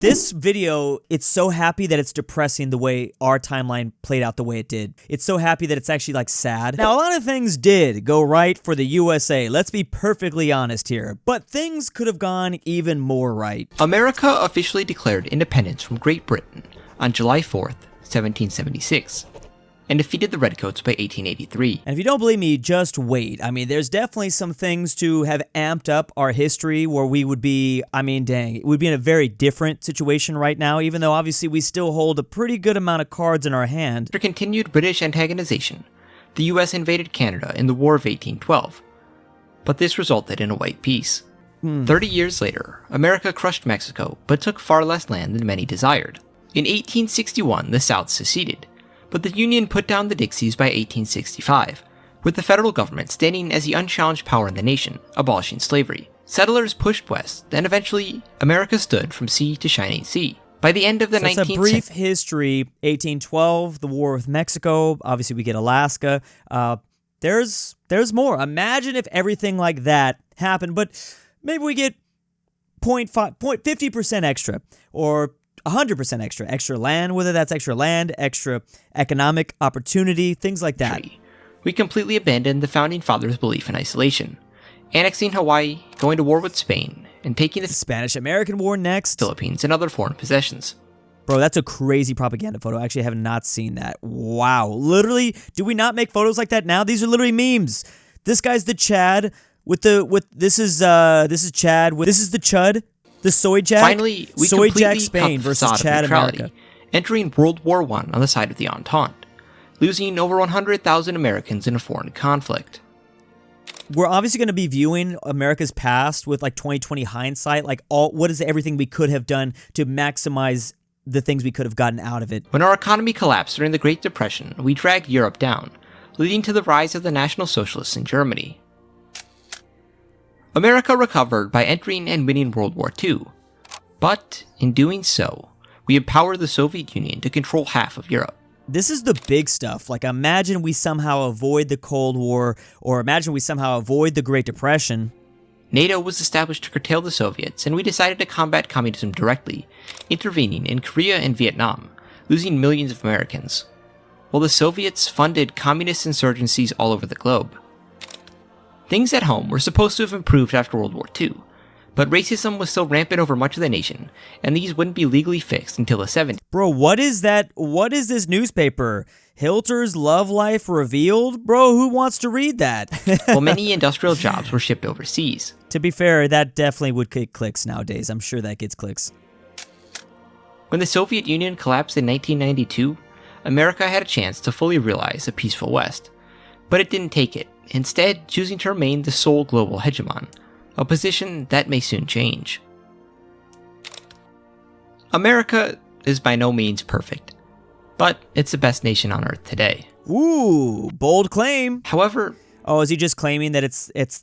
This video, it's so happy that it's depressing the way our timeline played out the way it did. It's so happy that it's actually like sad. Now, a lot of things did go right for the USA. Let's be perfectly honest here. But things could have gone even more right. America officially declared independence from Great Britain on July 4th, 1776. And defeated the Redcoats by 1883. And if you don't believe me, just wait. I mean, there's definitely some things to have amped up our history where we would be, I mean, dang, we'd be in a very different situation right now, even though obviously we still hold a pretty good amount of cards in our hand. After continued British antagonization, the US invaded Canada in the War of 1812. But this resulted in a white peace. 30 years later, America crushed Mexico, but took far less land than many desired. In 1861, the South seceded. But the Union put down the Dixies by 1865, with the federal government standing as the unchallenged power in the nation, abolishing slavery. Settlers pushed west, and eventually, America stood from sea to shining sea. By the end of the 19th century... That's a brief history. 1812, the war with Mexico, obviously we get Alaska. There's more. Imagine if everything like that happened, but maybe we get 50% extra, or 100% extra land, whether that's extra land, extra economic opportunity, things like that. We completely abandoned the Founding Fathers' belief in isolation, annexing Hawaii, going to war with Spain, and taking the Spanish-American War next, Philippines, and other foreign possessions. Bro, that's a crazy propaganda photo. I actually have not seen that. Wow. Literally, do we not make photos like that now? These are literally memes. This guy's the Chad this is Chad this is the Chud. The Soy Jack? Finally, we Soy completely Jack cut Spain the versus facade Chad of neutrality, America. entering World War I on the side of the Entente, losing over 100,000 Americans in a foreign conflict. We're obviously going to be viewing America's past with like 2020 hindsight, like what is everything we could have done to maximize the things we could have gotten out of it. When our economy collapsed during the Great Depression, we dragged Europe down, leading to the rise of the National Socialists in Germany. America recovered by entering and winning World War II, but in doing so, we empowered the Soviet Union to control half of Europe. This is the big stuff. Like, imagine we somehow avoid the Cold War, or imagine we somehow avoid the Great Depression. NATO was established to curtail the Soviets, and we decided to combat communism directly, intervening in Korea and Vietnam, losing millions of Americans, while the Soviets funded communist insurgencies all over the globe. Things at home were supposed to have improved after World War II, but racism was still rampant over much of the nation, and these wouldn't be legally fixed until the 70s. Bro, what is that? What is this newspaper? Hilter's Love Life Revealed? Bro, who wants to read that? While many industrial jobs were shipped overseas. To be fair, that definitely would get clicks nowadays. I'm sure that gets clicks. When the Soviet Union collapsed in 1992, America had a chance to fully realize a peaceful West, but it didn't take it, instead choosing to remain the sole global hegemon, a position that may soon change. America is by no means perfect, but it's the best nation on Earth today. Ooh, bold claim. However... Oh, is he just claiming that it's it's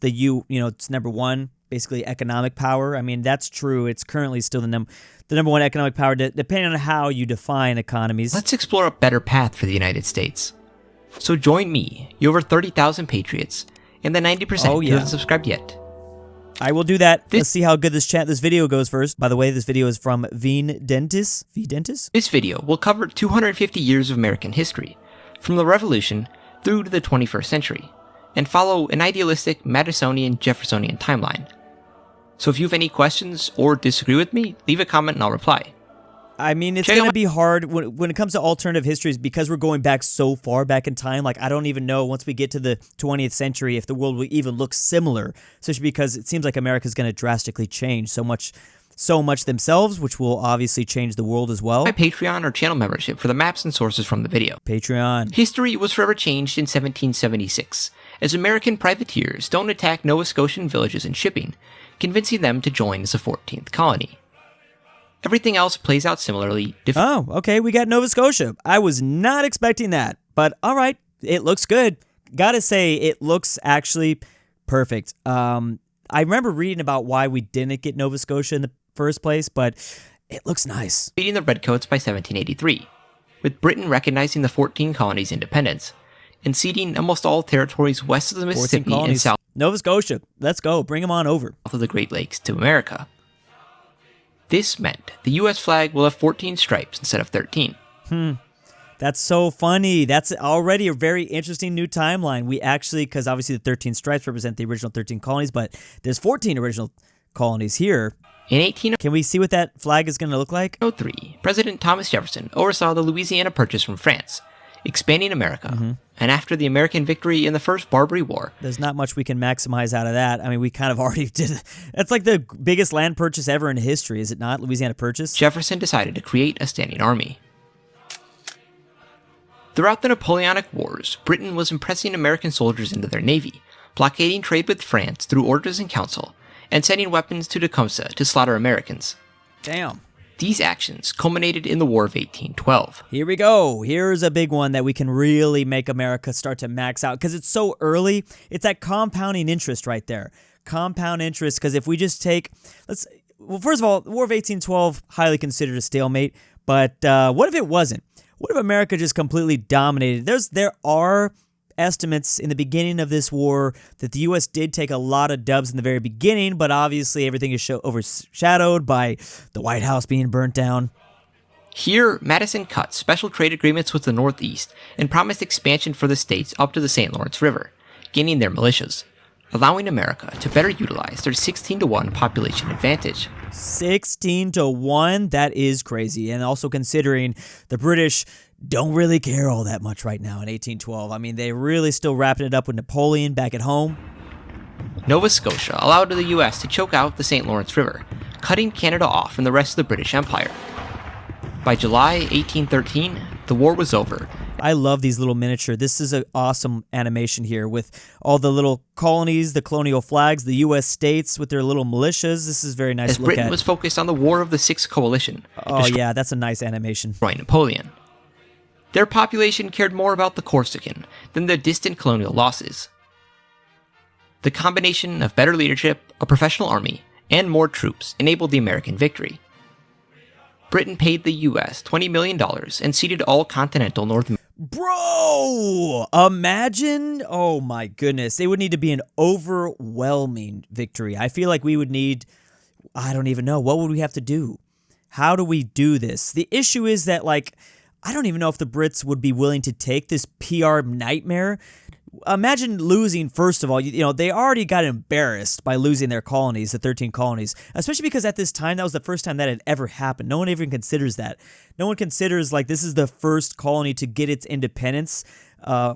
number one, basically economic power? I mean, that's true. It's currently still the number one economic power, depending on how you define economies. Let's explore a better path for the United States. So join me, you over 30,000 patriots, and the 90% who haven't subscribed yet. I will do that. Let's see how good this video goes first. By the way, this video is from Dentis. This video will cover 250 years of American history, from the Revolution through to the 21st century, and follow an idealistic Madisonian Jeffersonian timeline. So if you have any questions or disagree with me, leave a comment and I'll reply. I mean, it's going to be hard when it comes to alternative histories because we're going back so far back in time. Like, I don't even know once we get to the 20th century if the world will even look similar, especially because it seems like America's going to drastically change so much themselves, which will obviously change the world as well. My Patreon or channel membership for the maps and sources from the video. Patreon. History was forever changed in 1776, as American privateers stone attacked Nova Scotian villages and shipping, convincing them to join as a 14th colony. Everything else plays out similarly. Oh, okay, we got Nova Scotia. I was not expecting that, but all right, it looks good. Gotta say, it looks actually perfect. I remember reading about why we didn't get Nova Scotia in the first place, but it looks nice. Beating the Redcoats by 1783, with Britain recognizing the 14 colonies' independence, and ceding almost all territories west of the Mississippi and south Nova Scotia, let's go, bring them on over. of the Great Lakes to America. This meant the US flag will have 14 stripes instead of 13. That's so funny. That's already a very interesting new timeline. We actually, because obviously the 13 stripes represent the original 13 colonies, but there's 14 original colonies here. In 1803, Can we see what that flag is going to look like? President Thomas Jefferson oversaw the Louisiana Purchase from France, expanding America. And after the American victory in the First Barbary War, There's not much we can maximize out of that. I mean, we kind of already did it. That's like the biggest land purchase ever in history, is it not? Louisiana Purchase? Jefferson decided to create a standing army. Throughout the Napoleonic Wars, Britain was impressing American soldiers into their navy, blockading trade with France through orders in council, and sending weapons to Tecumseh to slaughter Americans. Damn. These actions culminated in the War of 1812. Here we go. Here's a big one that we can really make America start to max out because it's so early. It's that compounding interest right there. Compound interest, because if we just take, well, first of all, the War of 1812, highly considered a stalemate, but what if it wasn't? What if America just completely dominated? There are estimates in the beginning of this war that the U.S. did take a lot of dubs in the very beginning, but obviously everything is overshadowed by the White House being burnt down. Here, Madison cut special trade agreements with the Northeast and promised expansion for the states up to the St. Lawrence River, gaining their militias, allowing America to better utilize their 16-to-1 population advantage. 16-to-1? That is crazy. And also considering the British don't really care all that much right now in 1812. I mean, they really still wrapping it up with Napoleon back at home. Nova Scotia allowed the U.S. to choke out the St. Lawrence River, cutting Canada off from the rest of the British Empire. By July 1813, the war was over. I love these little miniature. This is an awesome animation here with all the little colonies, the colonial flags, the U.S. states with their little militias. This is very nice as to look Britain at. was focused on the War of the Sixth Coalition. Oh, yeah, that's a nice animation. Destroying Napoleon. Their population cared more about the Corsican than the distant colonial losses. The combination of better leadership, a professional army, and more troops enabled the American victory. Britain paid the U.S. $20 million and ceded all continental North America. Bro, imagine, oh my goodness, it would need to be an overwhelming victory. I feel like we would need, I don't even know, what would we have to do? How do we do this? The issue is that, like, I don't even know if the Brits would be willing to take this PR nightmare. Imagine losing, first of all, you know, they already got embarrassed by losing their colonies, the 13 colonies, especially because at this time, that was the first time that had ever happened. No one even considers that. No one considers, like, this is the first colony to get its independence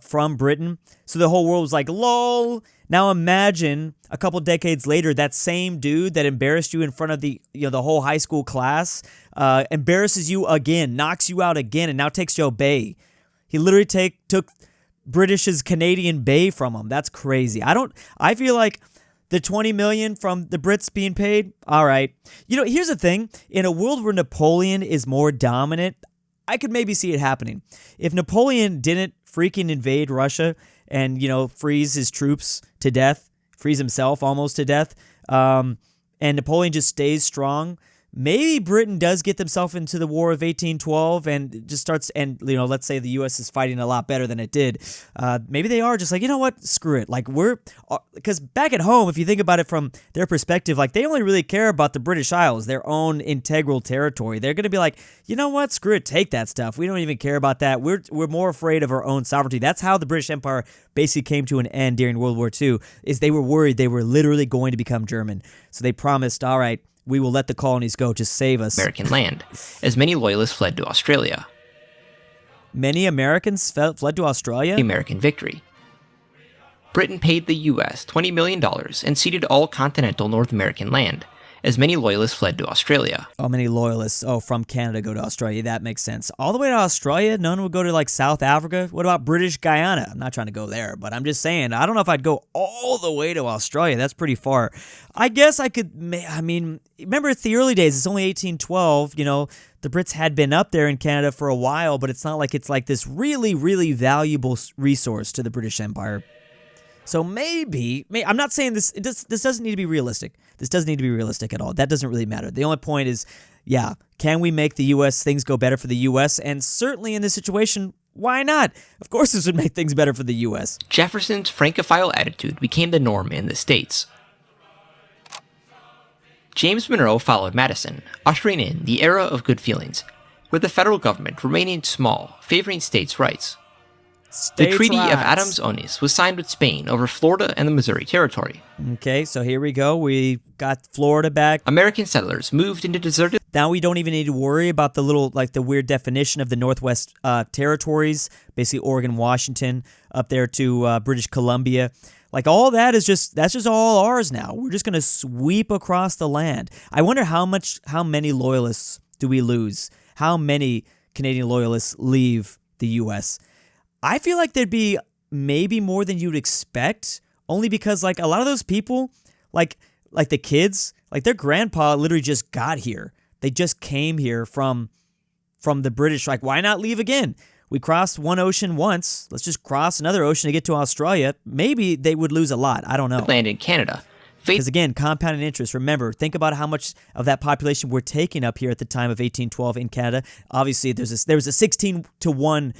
from Britain. So the whole world was like, lol. Now imagine a couple decades later, that same dude that embarrassed you in front of the whole high school class embarrasses you again, knocks you out again, and now takes your bay. He literally took British's Canadian bay from him. That's crazy. I feel like the $20 million from the Brits being paid, all right. You know, here's the thing. In a world where Napoleon is more dominant, I could maybe see it happening. If Napoleon didn't freaking invade Russia and, freeze his troops to death, freeze himself almost to death, and Napoleon just stays strong, maybe Britain does get themselves into the War of 1812 and just starts, and, let's say the U.S. is fighting a lot better than it did. Maybe they are just like, you know what, screw it. Like, because back at home, if you think about it from their perspective, like, they only really care about the British Isles, their own integral territory. They're going to be like, you know what, screw it, take that stuff. We don't even care about that. We're more afraid of our own sovereignty. That's how the British Empire basically came to an end during World War II, is they were worried they were literally going to become German. So they promised, all right, we will let the colonies go to save us. American land, as many loyalists fled to Australia. Many Americans fled to Australia? The American victory. Britain paid the U.S. $20 million and ceded all continental North American land, as many loyalists fled to Australia. Oh, many loyalists. Oh, from Canada go to Australia. That makes sense. All the way to Australia? None would go to, like, South Africa? What about British Guyana? I'm not trying to go there, but I'm just saying, I don't know if I'd go all the way to Australia. That's pretty far. I guess I could, remember, it's the early days. It's only 1812. The Brits had been up there in Canada for a while, but it's not like it's like this really, really valuable resource to the British Empire. So maybe I'm not saying this doesn't need to be realistic. This doesn't need to be realistic at all. That doesn't really matter. The only point is, yeah, can we make the U.S. things go better for the U.S.? And certainly in this situation, why not? Of course this would make things better for the U.S. Jefferson's Francophile attitude became the norm in the States. James Monroe followed Madison, ushering in the era of good feelings, with the federal government remaining small, favoring states' rights. The Treaty of Adams-Onis was signed with Spain over Florida and the Missouri Territory. Okay, so here we go. We got Florida back. American settlers moved into deserted... Now we don't even need to worry about the little, like the weird definition of the Northwest territories, basically Oregon, Washington, up there to British Columbia. Like all that is that's just all ours now. We're just going to sweep across the land. I wonder how many loyalists do we lose? How many Canadian loyalists leave the U.S.? I feel like there'd be maybe more than you'd expect, only because like a lot of those people, like the kids, like their grandpa literally just got here. They just came here from the British. Like, why not leave again? We crossed one ocean once. Let's just cross another ocean to get to Australia. Maybe they would lose a lot. I don't know. Land in Canada. Because again, compounding interest. Remember, think about how much of that population we're taking up here at the time of 1812 in Canada. Obviously, there was a 16-1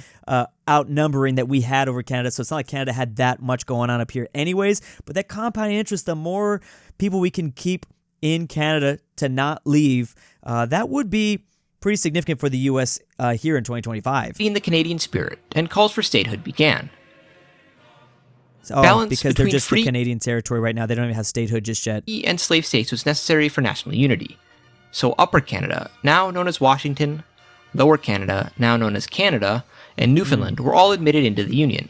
outnumbering that we had over Canada, so it's not like Canada had that much going on up here anyways. But that compounding interest, the more people we can keep in Canada to not leave, that would be pretty significant for the U.S. Here in 2025. In the Canadian spirit, and calls for statehood began. Because they're just the Canadian territory right now. They don't even have statehood just yet. And slave states was necessary for national unity. So Upper Canada, now known as Washington, Lower Canada, now known as Canada, and Newfoundland were all admitted into the Union.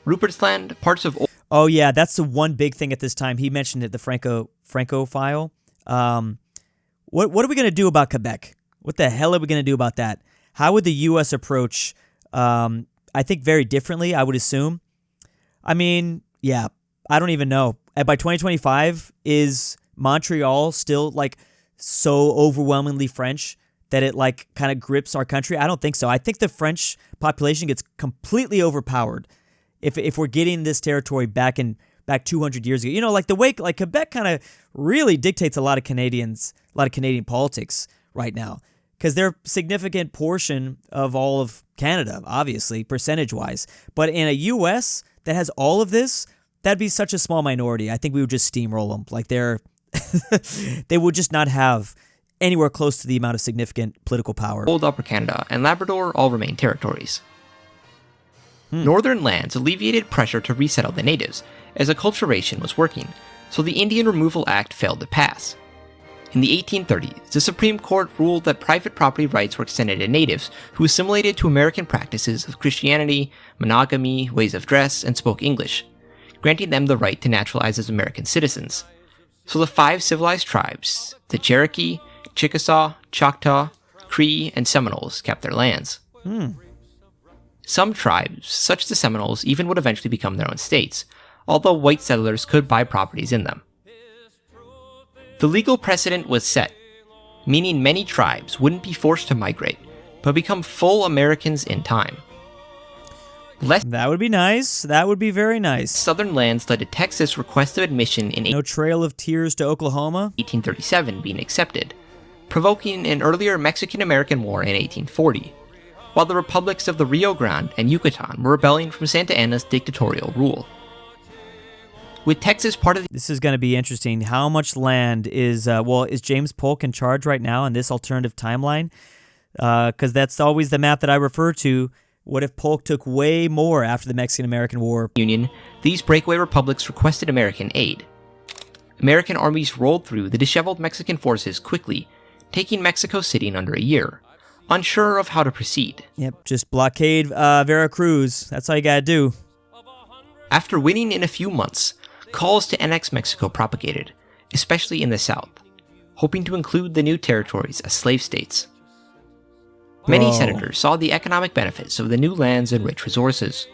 Rupert's Land, parts of... Oh yeah, that's the one big thing at this time. He mentioned it, the Francophile. What are we going to do about Quebec? What the hell are we going to do about that? How would the U.S. approach, I think very differently, I would assume. I mean, yeah, I don't even know. By 2025, is Montreal still like so overwhelmingly French that it like kind of grips our country? I don't think so. I think the French population gets completely overpowered if we're getting this territory back 200 years ago. You know, like the way like Quebec kind of really dictates a lot of Canadian politics right now, because they're a significant portion of all of Canada, obviously, percentage-wise. But in a U.S. that has all of this, that'd be such a small minority. I think we would just steamroll them. Like they would just not have anywhere close to the amount of significant political power. Old Upper Canada and Labrador all remain territories. Northern lands alleviated pressure to resettle the natives, as acculturation was working, so the Indian Removal Act failed to pass. In the 1830s, the Supreme Court ruled that private property rights were extended to natives who assimilated to American practices of Christianity, monogamy, ways of dress, and spoke English, granting them the right to naturalize as American citizens. So the 5 civilized tribes, the Cherokee, Chickasaw, Choctaw, Cree, and Seminoles, kept their lands. Some tribes, such as the Seminoles, even would eventually become their own states, although white settlers could buy properties in them. The legal precedent was set, meaning many tribes wouldn't be forced to migrate, but become full Americans in time. That would be nice. That would be very nice. Southern lands led to Texas' request of admission in No Trail of Tears to Oklahoma? 1837 being accepted, provoking an earlier Mexican-American War in 1840, while the republics of the Rio Grande and Yucatan were rebelling from Santa Anna's dictatorial rule. With Texas part of the... This is going to be interesting. How much land is James Polk in charge right now in this alternative timeline? Because that's always the map that I refer to. What if Polk took way more after the Mexican-American War? Union, these breakaway republics requested American aid. American armies rolled through the disheveled Mexican forces quickly, taking Mexico City in under a year, unsure of how to proceed. Yep, just blockade Veracruz. That's all you got to do. After winning in a few months, calls to annex Mexico propagated, especially in the south, hoping to include the new territories as slave states. Many senators saw the economic benefits of the new lands and rich resources.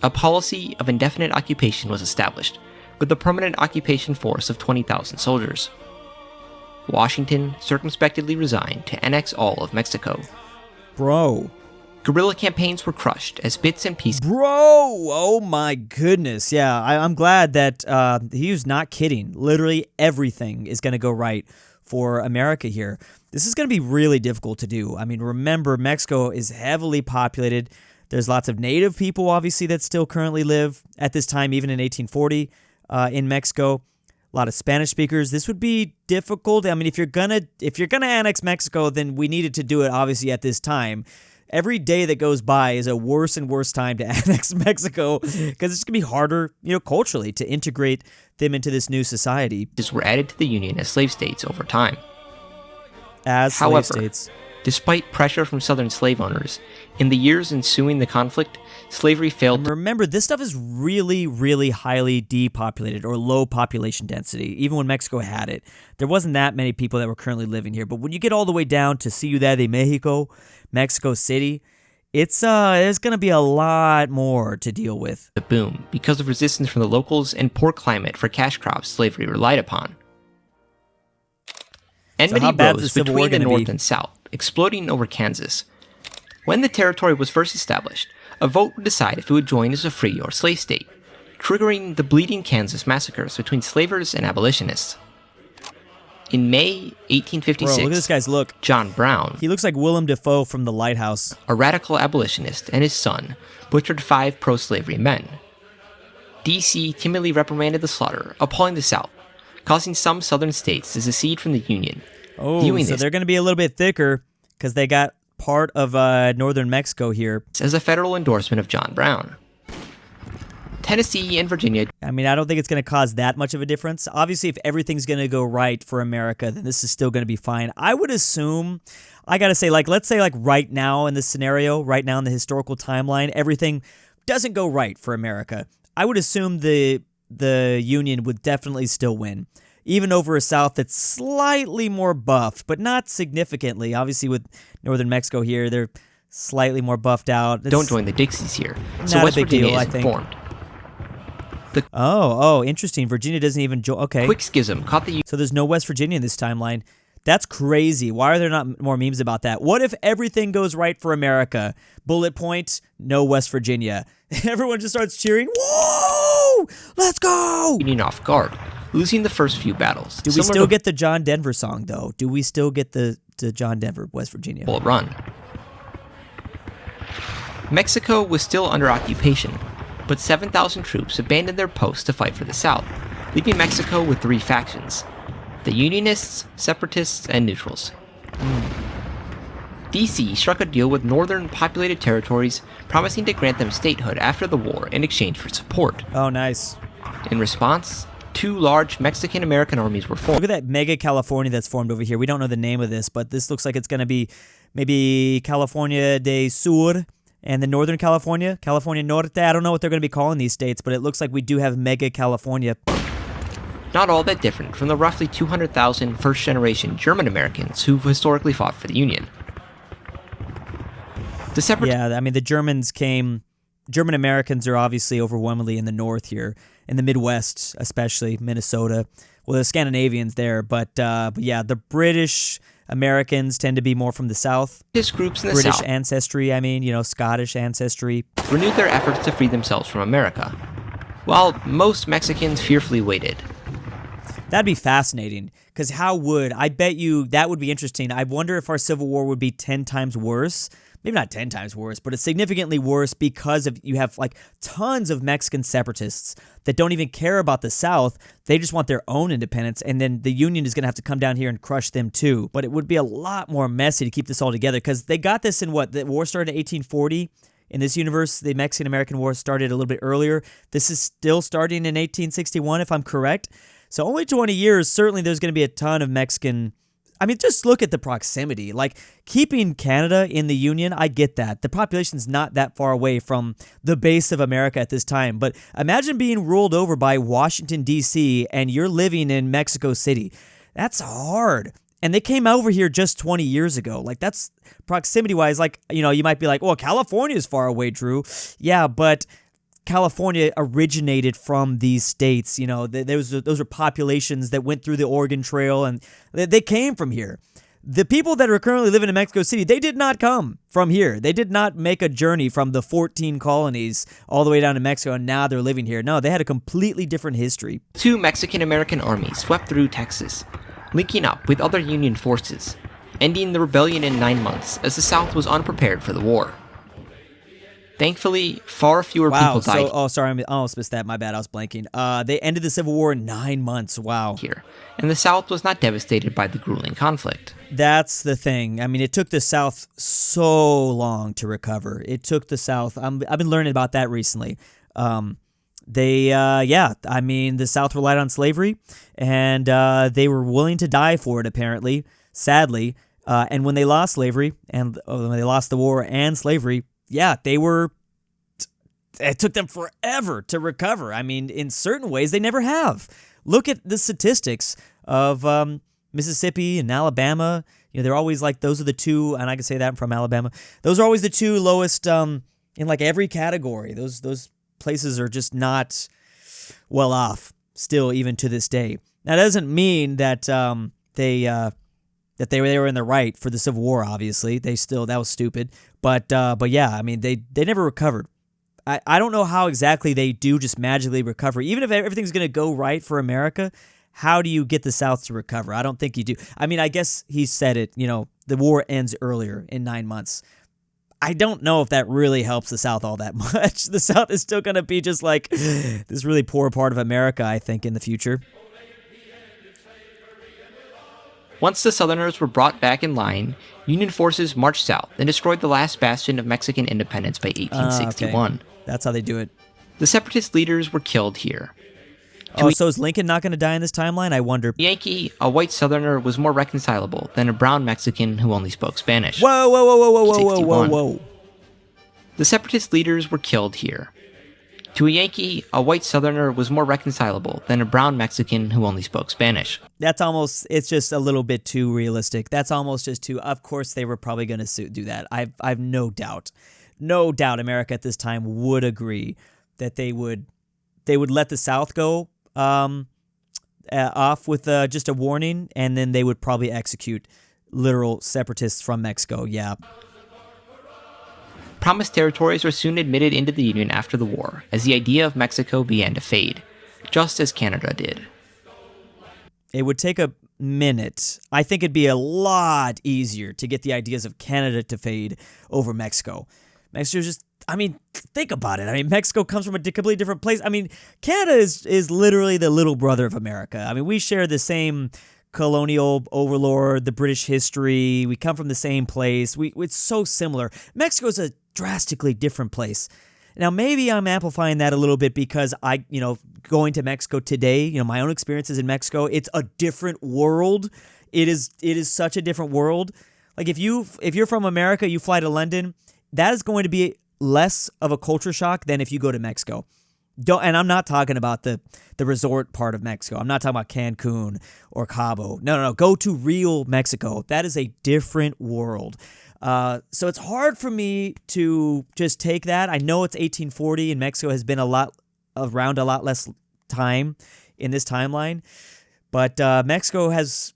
A policy of indefinite occupation was established, with a permanent occupation force of 20,000 soldiers. Washington circumspectly resigned to annex all of Mexico. Guerrilla campaigns were crushed as bits and pieces. Oh my goodness. Yeah, I'm glad that he was not kidding. Literally everything is going to go right for America here. This is going to be really difficult to do. I mean, remember, Mexico is heavily populated. There's lots of native people, obviously, that still currently live at this time, even in 1840 in Mexico. a lot of Spanish speakers. This would be difficult. I mean, if you're gonna annex Mexico, then we needed to do it obviously at this time. Every day that goes by is a worse and worse time to annex Mexico because it's gonna be harder, culturally to integrate them into this new society. Were added to the Union as slave states over time. However, slave states. Despite pressure from southern slave owners, in the years ensuing the conflict, slavery failed. And remember, this stuff is really, really highly depopulated or low population density. Even when Mexico had it, there wasn't that many people that were currently living here. But when you get all the way down to Ciudad de Mexico, Mexico City, there's going to be a lot more to deal with. The boom because of resistance from the locals and poor climate for cash crops slavery relied upon. Enmity rose between the North and South, exploding over Kansas. When the territory was first established, a vote would decide if it would join as a free or slave state, triggering the Bleeding Kansas massacres between slavers and abolitionists. In May 1856, Bro, look at this guy's look. John Brown, he looks like Willem Dafoe from The Lighthouse, a radical abolitionist, and his son butchered 5 pro-slavery men. D.C. timidly reprimanded the slaughter, appalling the South, causing some southern states to secede from the Union. Oh, so they're going to be a little bit thicker because they got part of northern Mexico here. As a federal endorsement of John Brown. Tennessee and Virginia. I mean, I don't think it's going to cause that much of a difference. Obviously, if everything's going to go right for America, then this is still going to be fine. I would assume, I got to say, let's say right now in this scenario, right now in the historical timeline, everything doesn't go right for America. I would assume the Union would definitely still win, even over a South that's slightly more buffed, but not significantly. Obviously, with northern Mexico here, they're slightly more buffed out. Don't join the Dixies here. So West Virginia isn't formed. Interesting. Virginia doesn't even join. Okay. Quick schism caught the... So there's no West Virginia in this timeline. That's crazy. Why are there not more memes about that? What if everything goes right for America? Bullet point, no West Virginia. Everyone just starts cheering. Whoa! Let's go! Union off guard, losing the first few battles. Do we still get the John Denver song, though? Do we still get the John Denver, West Virginia? Bull Run. Mexico was still under occupation, but 7,000 troops abandoned their posts to fight for the South, leaving Mexico with 3 factions: the Unionists, Separatists, and Neutrals. D.C. struck a deal with northern populated territories, promising to grant them statehood after the war in exchange for support. Oh, nice. In response, 2 large Mexican-American armies were formed. Look at that mega California that's formed over here. We don't know the name of this, but this looks like it's going to be maybe California del Sur and the Northern California, California Norte. I don't know what they're going to be calling these states, but it looks like we do have mega California. Not all that different from the roughly 200,000 first-generation German Americans who've historically fought for the Union. Yeah, I mean, the German Americans are obviously overwhelmingly in the north here, in the Midwest, especially Minnesota. Well, the Scandinavians there, but yeah, the British Americans tend to be more from the South. Groups in the British South, ancestry, Scottish ancestry. Renewed their efforts to free themselves from America, while most Mexicans fearfully waited. That'd be fascinating, because I bet you that would be interesting. I wonder if our Civil War would be 10 times worse. Maybe not 10 times worse, but it's significantly worse because you have tons of Mexican separatists that don't even care about the South. They just want their own independence, and then the Union is going to have to come down here and crush them too. But it would be a lot more messy to keep this all together, because they got this in the war started in 1840. In this universe, the Mexican-American War started a little bit earlier. This is still starting in 1861, if I'm correct. So only 20 years, certainly there's going to be a ton of Mexican... I mean, just look at the proximity. Keeping Canada in the Union, I get that. The population's not that far away from the base of America at this time. But imagine being ruled over by Washington, D.C., and you're living in Mexico City. That's hard. And they came over here just 20 years ago. That's proximity-wise. You might be like, well, California's far away, Drew. Yeah, but... California originated from these states. Those are populations that went through the Oregon Trail, and they came from here. The people that are currently living in Mexico City, they did not come from here. They did not make a journey from the 14 colonies all the way down to Mexico, and now they're living here. No, they had a completely different history. 2 Mexican-American armies swept through Texas, linking up with other Union forces, ending the rebellion in 9 months as the South was unprepared for the war. Thankfully, far fewer people died Sorry, I almost missed that. My bad, I was blanking. They ended the Civil War in 9 months. Wow. here, and the South was not devastated by the grueling conflict. That's the thing. I mean, it took the South so long to recover. It took the South. I've been learning about that recently. The South relied on slavery, and they were willing to die for it, apparently, sadly. And when they lost slavery, and when they lost the war and slavery, it took them forever to recover. I mean, in certain ways, they never have. Look at the statistics of Mississippi and Alabama. They're always like, those are the two, and I can say that from Alabama. Those are always the two lowest in like every category. Those places are just not well off still, even to this day. Now, that doesn't mean that they were in the right for the Civil War. Obviously, that was stupid. But yeah, I mean, they never recovered. I don't know how exactly they do just magically recover. Even if everything's going to go right for America, how do you get the South to recover? I don't think you do. I mean, I guess he said it, the war ends earlier in 9 months. I don't know if that really helps the South all that much. The South is still going to be just like this really poor part of America, I think, in the future. Once the Southerners were brought back in line, Union forces marched south and destroyed the last bastion of Mexican independence by 1861. Okay. That's how they do it. The separatist leaders were killed here. So is Lincoln not going to die in this timeline? I wonder. Yankee, a white Southerner, was more reconcilable than a brown Mexican who only spoke Spanish. Whoa. The separatist leaders were killed here. To a Yankee, a white Southerner was more reconcilable than a brown Mexican who only spoke Spanish. It's just a little bit too realistic. That's almost just too, of course they were probably going to do that. I've no doubt America at this time would agree that they would let the South go off with just a warning, and then they would probably execute literal separatists from Mexico. Yeah. Promised territories were soon admitted into the Union after the war, as the idea of Mexico began to fade, just as Canada did. It would take a minute. I think it'd be a lot easier to get the ideas of Canada to fade over Mexico. Mexico's just, think about it. Mexico comes from a completely different place. Canada is literally the little brother of America. We share the same colonial overlord, the British history. We come from the same place. It's so similar. Mexico's a drastically different place. Now, maybe I'm amplifying that a little bit because going to Mexico today, my own experiences in Mexico, it's a different world. It is such a different world. Like if you're from America, you fly to London, that is going to be less of a culture shock than if you go to Mexico. And I'm not talking about the resort part of Mexico. I'm not talking about Cancun or Cabo. No. Go to real Mexico. That is a different world. So it's hard for me to just take that. I know it's 1840 and Mexico has been around a lot less time in this timeline. But Mexico has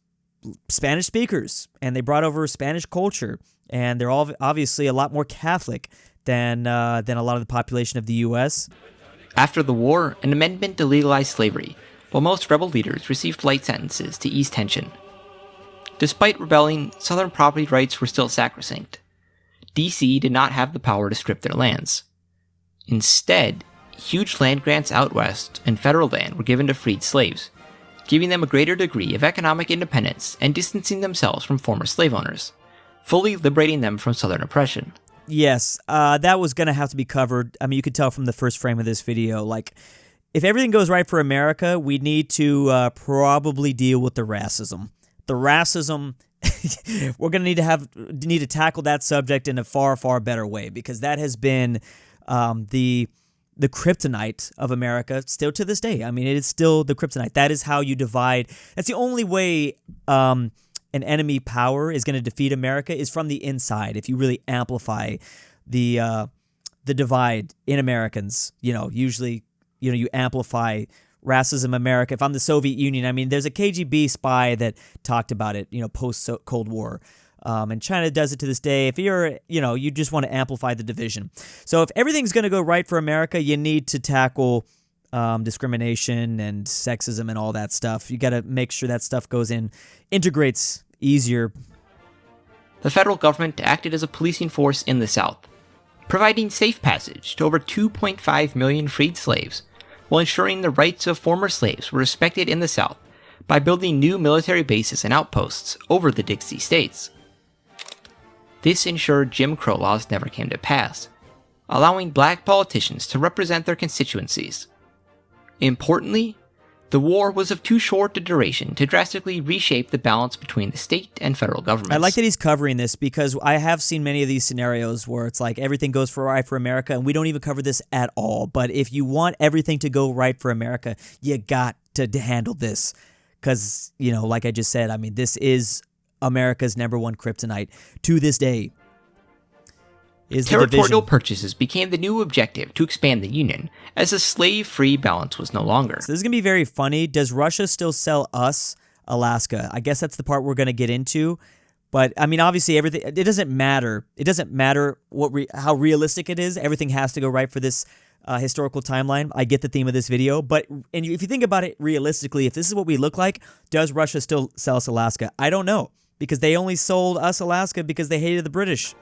Spanish speakers, and they brought over Spanish culture. And they're all obviously a lot more Catholic than a lot of the population of the U.S. After the war, an amendment to legalize slavery, while most rebel leaders received light sentences to ease tension. Despite rebelling, Southern property rights were still sacrosanct. D.C. did not have the power to strip their lands. Instead, huge land grants out west and federal land were given to freed slaves, giving them a greater degree of economic independence and distancing themselves from former slave owners, fully liberating them from Southern oppression. Yes, that was going to have to be covered. You could tell from the first frame of this video, like, if everything goes right for America, we need to probably deal with the racism. The racism, we're going to need to tackle that subject in a far, far better way, because that has been the kryptonite of America still to this day. It is still the kryptonite. That is how you divide. That's the only way an enemy power is going to defeat America, is from the inside. If you really amplify the divide in Americans, usually, you amplify racism America. If I'm the Soviet Union, there's a KGB spy that talked about it, post-Cold War. And China does it to this day. If you're, you just want to amplify the division. So if everything's going to go right for America, you need to tackle discrimination and sexism and all that stuff. You got to make sure that stuff integrates easier. The federal government acted as a policing force in the South. providing safe passage to over 2.5 million freed slaves, while ensuring the rights of former slaves were respected in the South by building new military bases and outposts over the Dixie states. This ensured Jim Crow laws never came to pass, allowing black politicians to represent their constituencies. Importantly, the war was of too short a duration to drastically reshape the balance between the state and federal governments. I like that he's covering this because I have seen many of these scenarios where it's like everything goes right for America, and we don't even cover this at all. But if you want everything to go right for America, you got to handle this. Because, you know, like I just said, I mean, this is America's #1 kryptonite to this day. Territorial purchases became the new objective to expand the Union, as a slave-free balance was no longer. So this is going to be very funny. Does Russia still sell us Alaska? I guess that's the part we're going to get into. But, I mean, obviously, everything, it doesn't matter. It doesn't matter how realistic it is. Everything has to go right for this historical timeline. I get the theme of this video. But if you think about it realistically, if this is what we look like, does Russia still sell us Alaska? I don't know. Because they only sold us Alaska because they hated the British.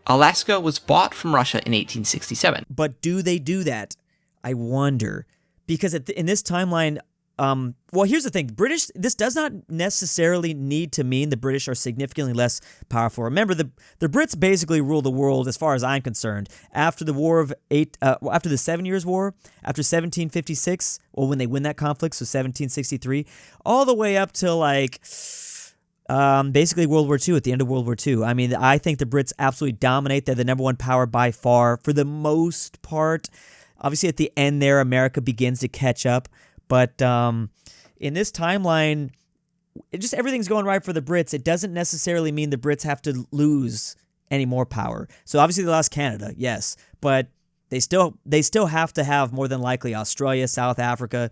Alaska was bought from Russia in 1867. But do they do that? I wonder. Because in this timeline, well, here's the thing. This does not necessarily need to mean the British are significantly less powerful. Remember, the Brits basically rule the world, as far as I'm concerned, after the 7 Years' War, after 1756, well, when they win that conflict, so 1763, all the way up to like basically World War II, at the end of World War II. I mean, I think the Brits absolutely dominate. They're the #1 power by far for the most part. Obviously, at the end there, America begins to catch up. But in this timeline, everything's going right for the Brits. It doesn't necessarily mean the Brits have to lose any more power. So obviously they lost Canada, yes. But they still have to have more than likely Australia, South Africa.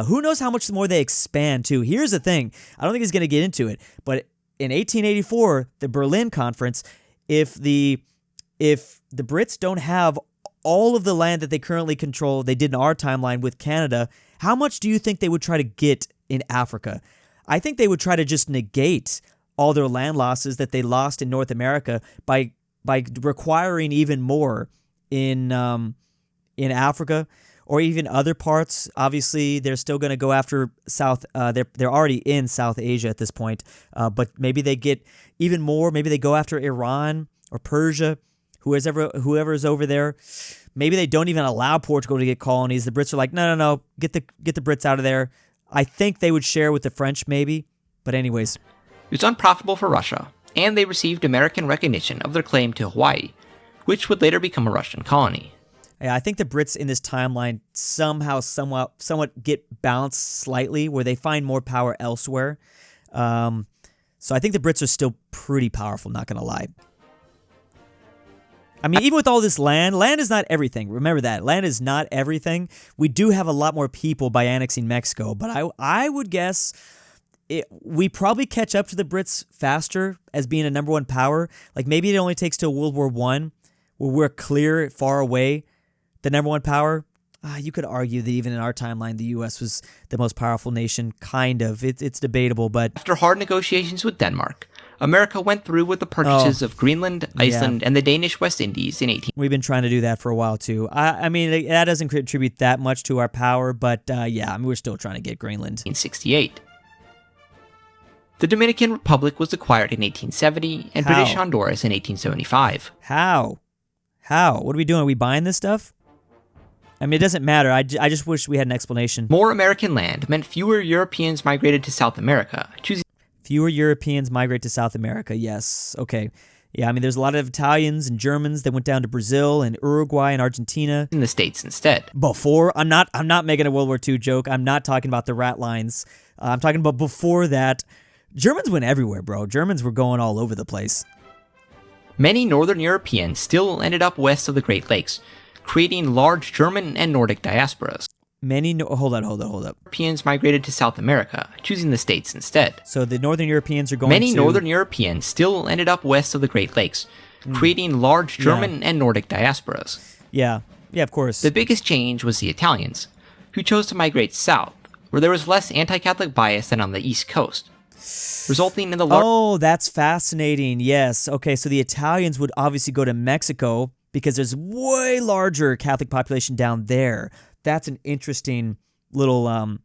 Who knows how much more they expand to. Here's the thing. I don't think he's going to get into it. But in 1884, the Berlin Conference, if the Brits don't have all of the land that they currently control, they did in our timeline with Canada, how much do you think they would try to get in Africa? I think they would try to just negate all their land losses that they lost in North America by requiring even more in Africa or even other parts. Obviously, they're still going to go after South. They're already in South Asia at this point, but maybe they get even more. Maybe they go after Iran or Persia. Whoever is over there. Maybe they don't even allow Portugal to get colonies. The Brits are like, no, get the Brits out of there. I think they would share with the French, maybe. But anyways. It was unprofitable for Russia, and they received American recognition of their claim to Hawaii, which would later become a Russian colony. Yeah, I think the Brits in this timeline somewhat get balanced slightly, where they find more power elsewhere. So I think the Brits are still pretty powerful, not going to lie. I mean, even with all this land is not everything. Remember that. Land is not everything. We do have a lot more people by annexing Mexico, but I would guess we probably catch up to the Brits faster as being a #1 power. Like maybe it only takes till World War I, where we're clear, far away, the #1 power. You could argue that even in our timeline, the U.S. was the most powerful nation, kind of. It's debatable, but... After hard negotiations with Denmark, America went through with the purchases of Greenland, Iceland, and the Danish West Indies in 18... We've been trying to do that for a while, too. I mean, that doesn't contribute that much to our power, but yeah, I mean, we're still trying to get Greenland. 1868. The Dominican Republic was acquired in 1870, and British Honduras in 1875. How? What are we doing? Are we buying this stuff? I mean, it doesn't matter. I just wish we had an explanation. More American land meant fewer Europeans migrated to South America, choosing... Fewer Europeans migrate to South America, yes. Okay. Yeah, I mean, there's a lot of Italians and Germans that went down to Brazil and Uruguay and Argentina. In the States instead. Before, I'm not making a World War II joke. I'm not talking about the rat lines. I'm talking about before that. Germans went everywhere, bro. Germans were going all over the place. Many Northern Europeans still ended up west of the Great Lakes, creating large German and Nordic diasporas. Hold up. Europeans migrated to South America, choosing the States instead. So the Northern Europeans are going Many Northern Europeans still ended up west of the Great Lakes, creating large German and Nordic diasporas. Yeah, of course. The biggest change was the Italians, who chose to migrate south, where there was less anti-Catholic bias than on the East Coast. resulting in the Oh, that's fascinating. Yes. Okay, so the Italians would obviously go to Mexico because there's way larger Catholic population down there. That's an interesting little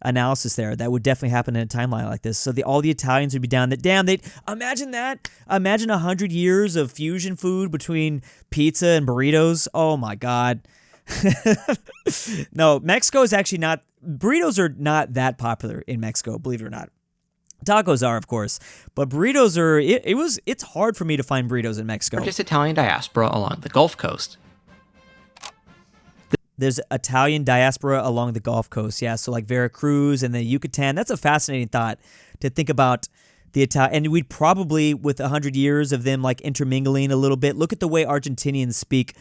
analysis there. That would definitely happen in a timeline like this. So all the Italians would be down there. Damn, they'd imagine that. Imagine 100 years of fusion food between pizza and burritos. Oh my God. No, Mexico is actually not. Burritos are not that popular in Mexico, believe it or not. Tacos are, of course, but burritos are. It's hard for me to find burritos in Mexico. largest Italian diaspora along the Gulf Coast. There's Italian diaspora along the Gulf Coast, yeah. So like Veracruz and the Yucatan. That's a fascinating thought to think about the Italian. And we'd probably, with 100 years of them like intermingling a little bit, look at the way Argentinians speak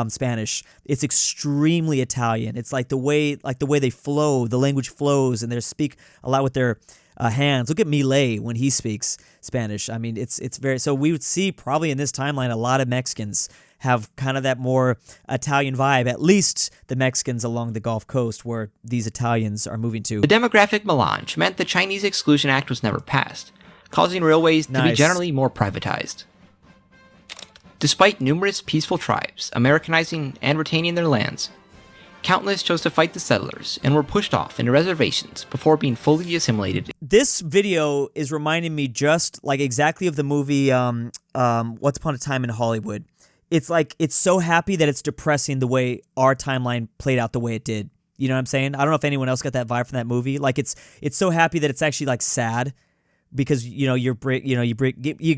Spanish. It's extremely Italian. It's like the way they flow, the language flows, and they speak a lot with their hands. Look at Milei when he speaks Spanish. I mean, it's very. So we would see probably in this timeline a lot of Mexicans have kind of that more Italian vibe, at least the Mexicans along the Gulf Coast where these Italians are moving to. The demographic melange meant the Chinese Exclusion Act was never passed, causing railways to be generally more privatized. Despite numerous peaceful tribes Americanizing and retaining their lands, countless chose to fight the settlers and were pushed off into reservations before being fully assimilated. This video is reminding me just like exactly of the movie Once Upon a Time in Hollywood. It's like, it's so happy that it's depressing the way our timeline played out the way it did. You know what I'm saying? I don't know if anyone else got that vibe from that movie. Like it's so happy that it's actually like sad because you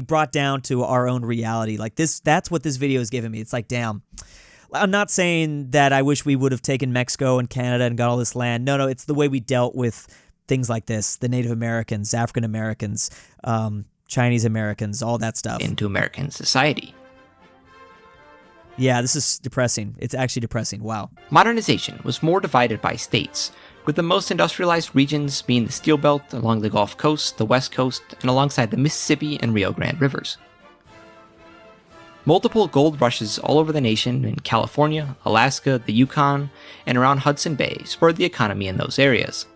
brought down to our own reality. Like this, that's what this video is giving me. It's like, damn. I'm not saying that I wish we would have taken Mexico and Canada and got all this land. No, it's the way we dealt with things like this. The Native Americans, African Americans, Chinese Americans, all that stuff. Into American society. Yeah, this is depressing. It's actually depressing. Wow. Modernization was more divided by states, with the most industrialized regions being the Steel Belt along the Gulf Coast, the West Coast, and alongside the Mississippi and Rio Grande rivers. Multiple gold rushes all over the nation in California, Alaska, the Yukon, and around Hudson Bay spurred the economy in those areas.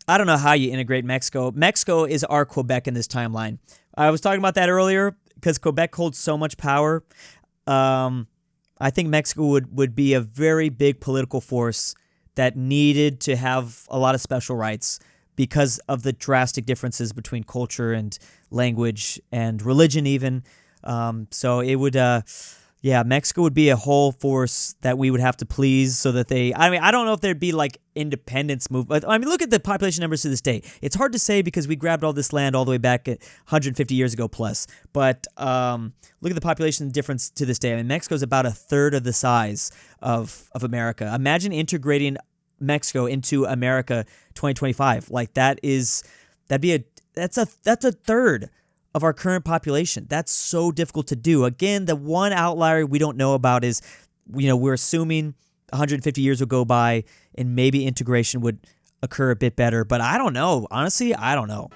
I don't know how you integrate Mexico. Mexico is our Quebec in this timeline. I was talking about that earlier because Quebec holds so much power. I think Mexico would be a very big political force that needed to have a lot of special rights because of the drastic differences between culture and language and religion even. So it would, Mexico would be a whole force that we would have to please so that I don't know if there'd be like independence movement. I mean, look at the population numbers to this day. It's hard to say because we grabbed all this land all the way back at 150 years ago plus. But look at the population difference to this day. I mean, Mexico's about a third of the size of America. Imagine integrating Mexico into America 2025. Like that's a third of our current population. That's so difficult to do. Again, the one outlier we don't know about is, we're assuming 150 years will go by and maybe integration would occur a bit better, but I don't know. Honestly, I don't know.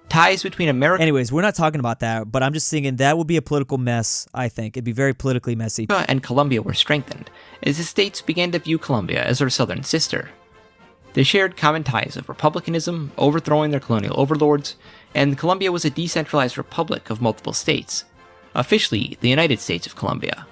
Ties between America... Anyways, we're not talking about that, but I'm just thinking that would be a political mess, I think. It'd be very politically messy. ...and Colombia were strengthened, as the states began to view Colombia as their southern sister. They shared common ties of republicanism, overthrowing their colonial overlords, and Colombia was a decentralized republic of multiple states, officially the United States of Colombia.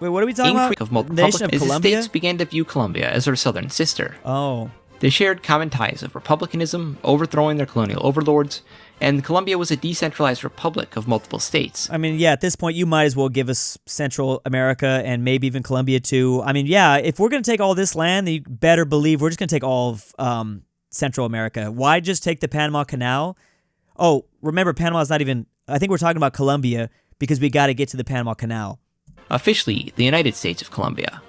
Wait, what are we talking about? The nation of Colombia? The states began to view Colombia as their southern sister. Oh. They shared common ties of republicanism, overthrowing their colonial overlords, and Colombia was a decentralized republic of multiple states. I mean, yeah, at this point, you might as well give us Central America and maybe even Colombia too. I mean, yeah, if we're going to take all this land, then you better believe we're just going to take all of Central America. Why just take the Panama Canal? Oh, remember, Panama's not even... I think we're talking about Colombia because we got to get to the Panama Canal. Officially, the United States of Colombia.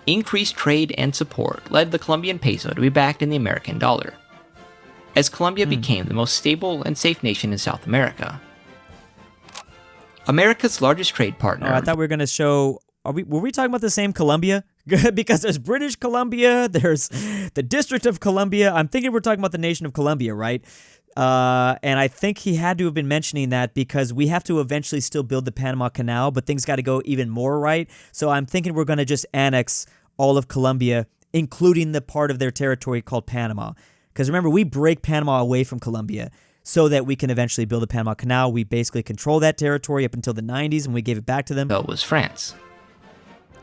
Increased trade and support led the Colombian peso to be backed in the American dollar, as Colombia became the most stable and safe nation in South America. America's largest trade partner... Oh, I thought we were going to show... Were we talking about the same Colombia? Because there's British Columbia, there's the District of Columbia. I'm thinking we're talking about the nation of Colombia, right? And I think he had to have been mentioning that because we have to eventually still build the Panama Canal, but things got to go even more right. So I'm thinking we're going to just annex all of Colombia, including the part of their territory called Panama. Because remember, we break Panama away from Colombia so that we can eventually build the Panama Canal. We basically control that territory up until the 90s when we gave it back to them. Though it was France.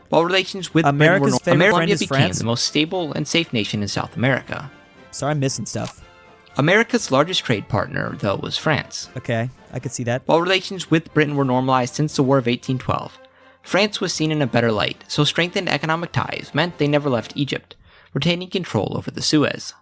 While relations with America's Britain were favorite friend Colombia is became France? the most stable and safe nation in South America. Sorry, I'm missing stuff. America's largest trade partner, though, was France. Okay, I could see that. While relations with Britain were normalized since the War of 1812, France was seen in a better light, so strengthened economic ties meant they never left Egypt, retaining control over the Suez.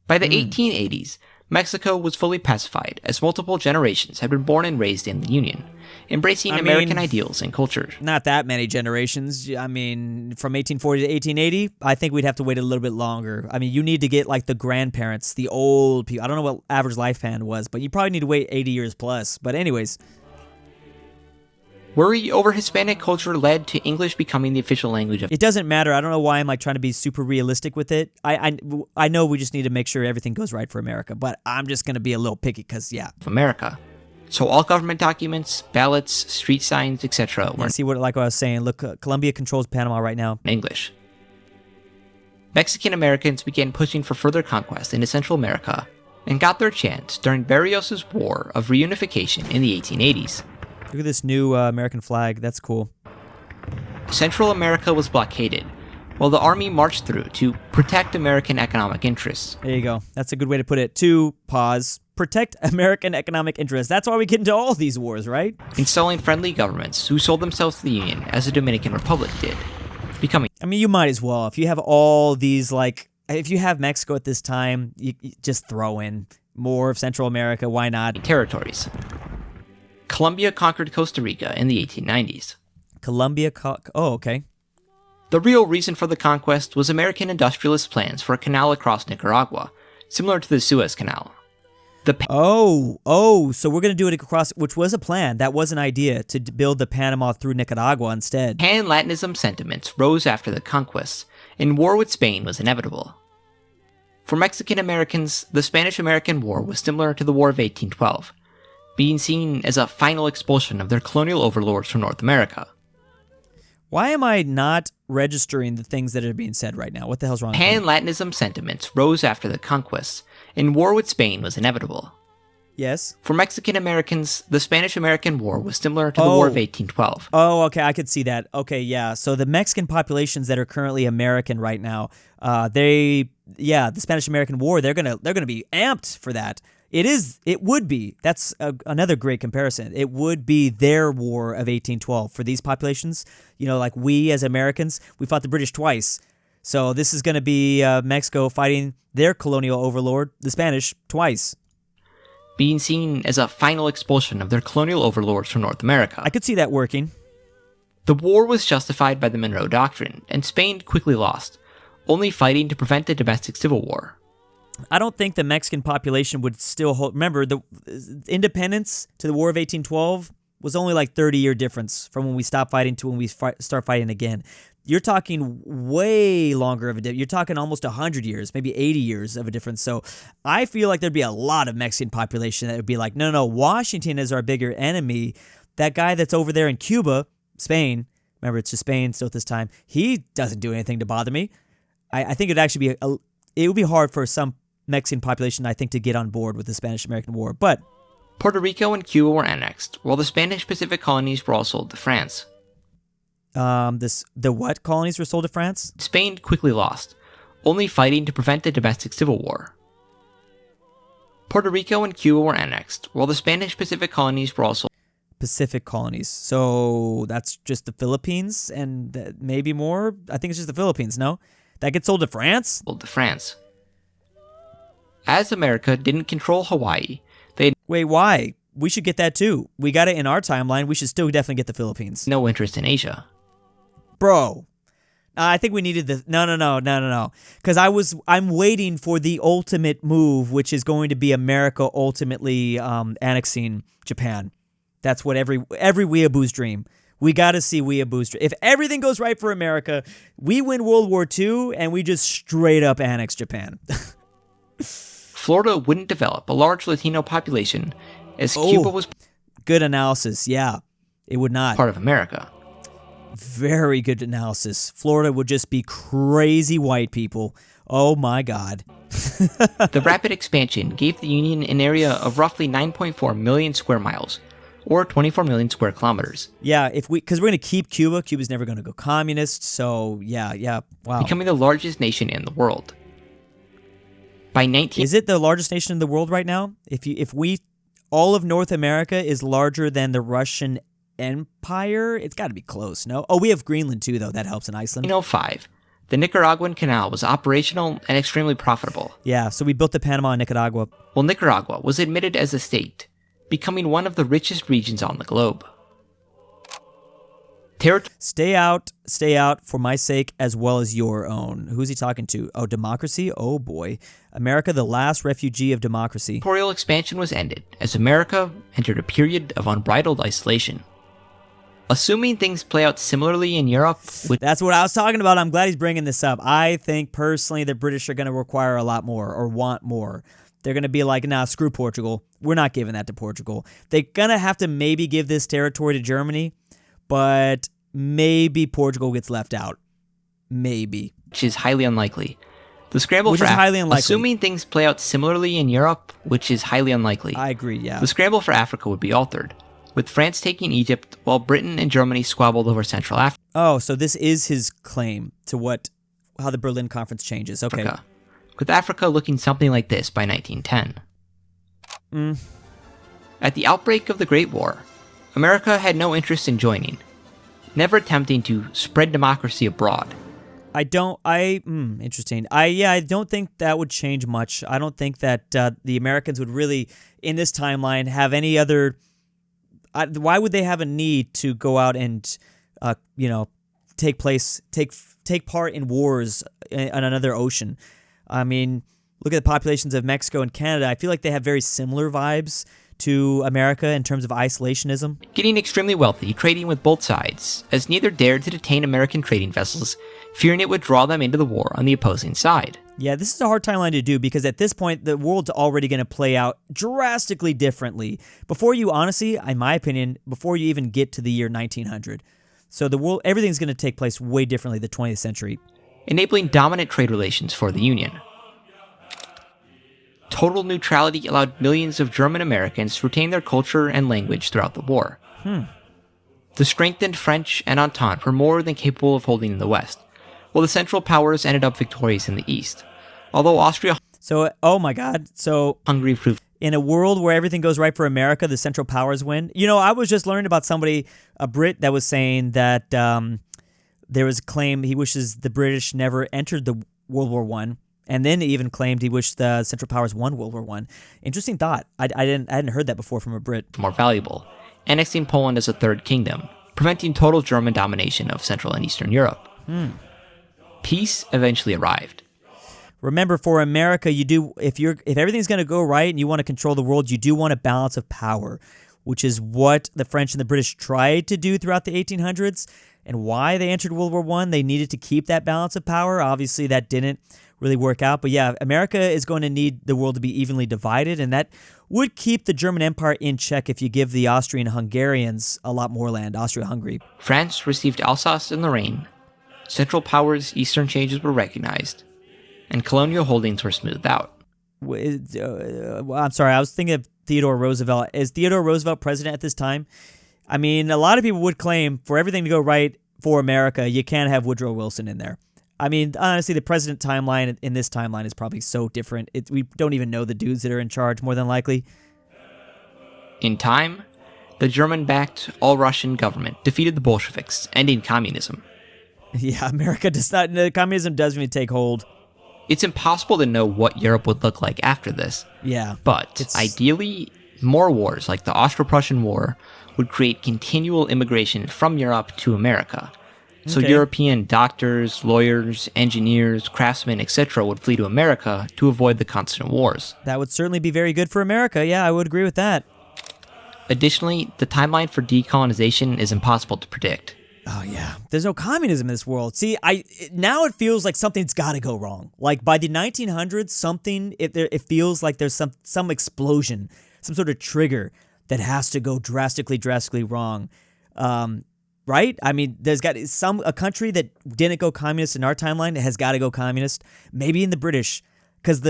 By the 1880s, Mexico was fully pacified as multiple generations had been born and raised in the Union, embracing American ideals and culture. Not that many generations. I mean, from 1840 to 1880, I think we'd have to wait a little bit longer. I mean, you need to get like the grandparents, the old people. I don't know what average lifespan was, but you probably need to wait 80 years plus. But anyways. Worry over Hispanic culture led to English becoming the official language of... It doesn't matter. I don't know why I'm like trying to be super realistic with it. I know we just need to make sure everything goes right for America, but I'm just going to be a little picky because, yeah. America. So all government documents, ballots, street signs, etc. were see what I was saying. Look, Colombia controls Panama right now. in English. Mexican Americans began pushing for further conquest into Central America and got their chance during Barrios's War of Reunification in the 1880s. Look at this new American flag. That's cool. Central America was blockaded, while the army marched through to protect American economic interests. There you go. That's a good way to put it. To pause. Protect American economic interests. That's why we get into all these wars, right? Installing friendly governments who sold themselves to the Union, as the Dominican Republic did, becoming... I mean, you might as well. If you have all these, like, if you have Mexico at this time, you just throw in more of Central America. Why not? territories. Colombia conquered Costa Rica in the 1890s. Oh, okay. The real reason for the conquest was American industrialist plans for a canal across Nicaragua, similar to the Suez Canal. So we're going to do it across, which was a plan. That was an idea, to build the Panama through Nicaragua instead. Pan-Latinism sentiments rose after the conquest, and war with Spain was inevitable. For Mexican Americans, the Spanish-American War was similar to the War of 1812, being seen as a final expulsion of their colonial overlords from North America. Why am I not registering the things that are being said right now? What the hell's wrong with me? Pan-Latinism sentiments rose after the conquest, and war with Spain was inevitable. Yes? For Mexican Americans, the Spanish-American War was similar to the War of 1812. Oh, okay, I could see that. Okay, yeah. So the Mexican populations that are currently American right now, the Spanish-American War, they're gonna be amped for that. It would be. That's another great comparison. It would be their war of 1812 for these populations. You know, like we as Americans, we fought the British twice. So this is going to be Mexico fighting their colonial overlord, the Spanish, twice. Being seen as a final expulsion of their colonial overlords from North America. I could see that working. The war was justified by the Monroe Doctrine, and Spain quickly lost, only fighting to prevent a domestic civil war. I don't think the Mexican population would still hold... Remember, the independence to the War of 1812 was only like 30-year difference from when we stopped fighting to when we start fighting again. You're talking way longer of a difference. You're talking almost 100 years, maybe 80 years of a difference. So I feel like there'd be a lot of Mexican population that would be like, no, Washington is our bigger enemy. That guy that's over there in Cuba, Spain, remember it's just Spain still at this time, he doesn't do anything to bother me. I think it'd actually be... it would be hard for some Mexican population, I think, to get on board with the Spanish-American War, but... Puerto Rico and Cuba were annexed, while the Spanish Pacific colonies were all sold to France. The what colonies were sold to France? Spain quickly lost, only fighting to prevent a domestic civil war. Puerto Rico and Cuba were annexed, while the Spanish Pacific colonies were all sold... Pacific colonies. So that's just the Philippines and maybe more? I think it's just the Philippines, no? That gets sold to France? Sold to France. As America didn't control Hawaii, they... Wait, why? We should get that too. We got it in our timeline. We should still definitely get the Philippines. No interest in Asia. Bro. I think we needed the... No. Because I'm waiting for the ultimate move, which is going to be America ultimately annexing Japan. That's what every weeaboo's dream. We got to see weeaboo's dream. If everything goes right for America, we win World War II and we just straight up annex Japan. Florida wouldn't develop a large Latino population as Cuba was... Good analysis, yeah. It would not. ...part of America. Very good analysis. Florida would just be crazy white people. Oh my God. The rapid expansion gave the Union an area of roughly 9.4 million square miles, or 24 million square kilometers. Yeah, because we're going to keep Cuba. Cuba's never going to go communist, so yeah, wow. Becoming the largest nation in the world. By 19... Is it the largest nation in the world right now? All of North America is larger than the Russian Empire, it's got to be close, no? Oh, we have Greenland too, though. That helps in Iceland. 1905, the Nicaraguan Canal was operational and extremely profitable. Yeah, so we built the Panama in Nicaragua. Well, Nicaragua was admitted as a state, becoming one of the richest regions on the globe. Stay out for my sake as well as your own. Who's he talking to? Oh, democracy? Oh boy. America, the last refugee of democracy. Territorial expansion was ended as America entered a period of unbridled isolation. Assuming things play out similarly in Europe... That's what I was talking about. I'm glad he's bringing this up. I think personally the British are going to require a lot more or want more. They're going to be like, nah, screw Portugal. We're not giving that to Portugal. They're going to have to maybe give this territory to Germany, but maybe Portugal gets left out. Maybe. Which is highly unlikely. The scramble which is highly unlikely. Assuming things play out similarly in Europe, which is highly unlikely. I agree, yeah. The scramble for Africa would be altered, with France taking Egypt while Britain and Germany squabbled over Central Africa. Oh, so this is his claim to how the Berlin Conference changes. Okay. With Africa looking something like this by 1910. At the outbreak of the Great War, America had no interest in joining, never attempting to spread democracy abroad. Interesting. I don't think that would change much. I don't think that the Americans would really, in this timeline, have any other... why would they have a need to go out and, take part in wars on another ocean? I mean, look at the populations of Mexico and Canada. I feel like they have very similar vibes to America in terms of isolationism. Getting extremely wealthy, trading with both sides, as neither dared to detain American trading vessels, fearing it would draw them into the war on the opposing side. Yeah, this is a hard timeline to do because at this point, the world's already going to play out drastically differently. Before you, honestly, in my opinion, before you even get to the year 1900. So the world, everything's going to take place way differently the 20th century. Enabling dominant trade relations for the Union. Total neutrality allowed millions of German Americans to retain their culture and language throughout the war. The strengthened French and Entente were more than capable of holding in the West, while the Central Powers ended up victorious in the East. Although Austria... So, oh my God, so... Hungary proved... In a world where everything goes right for America, the Central Powers win. I was just learning about somebody, a Brit, that was saying that there was a claim he wishes the British never entered the World War I, and then he even claimed he wished the Central Powers won World War I. Interesting thought. I hadn't heard that before from a Brit. More valuable, annexing Poland as a third kingdom, preventing total German domination of Central and Eastern Europe. Peace eventually arrived. Remember, for America, if everything's going to go right and you want to control the world, you do want a balance of power, which is what the French and the British tried to do throughout the 1800s, and why they entered World War I. They needed to keep that balance of power. Obviously, that didn't really work out. But yeah, America is going to need the world to be evenly divided, and that would keep the German Empire in check if you give the Austrian-Hungarians a lot more land, Austria-Hungary. France received Alsace and Lorraine. Central Powers' eastern changes were recognized, and colonial holdings were smoothed out. I'm sorry, I was thinking of Theodore Roosevelt. Is Theodore Roosevelt president at this time? I mean, a lot of people would claim for everything to go right for America, you can't have Woodrow Wilson in there. I mean, honestly, the president timeline in this timeline is probably so different. We don't even know the dudes that are in charge, more than likely. In time, the German-backed all-Russian government defeated the Bolsheviks, ending communism. Yeah, America does not. Communism doesn't even take hold. It's impossible to know what Europe would look like after this. Yeah. But ideally, more wars like the Austro-Prussian War would create continual immigration from Europe to America. So European doctors, lawyers, engineers, craftsmen, etc. would flee to America to avoid the constant wars. That would certainly be very good for America. Yeah, I would agree with that. Additionally, the timeline for decolonization is impossible to predict. Oh yeah, there's no communism in this world. See, now it feels like something's got to go wrong. Like by the 1900s, it feels like there's some explosion, some sort of trigger that has to go drastically wrong. Right? I mean, there's got a country that didn't go communist in our timeline has got to go communist. Maybe in the British, because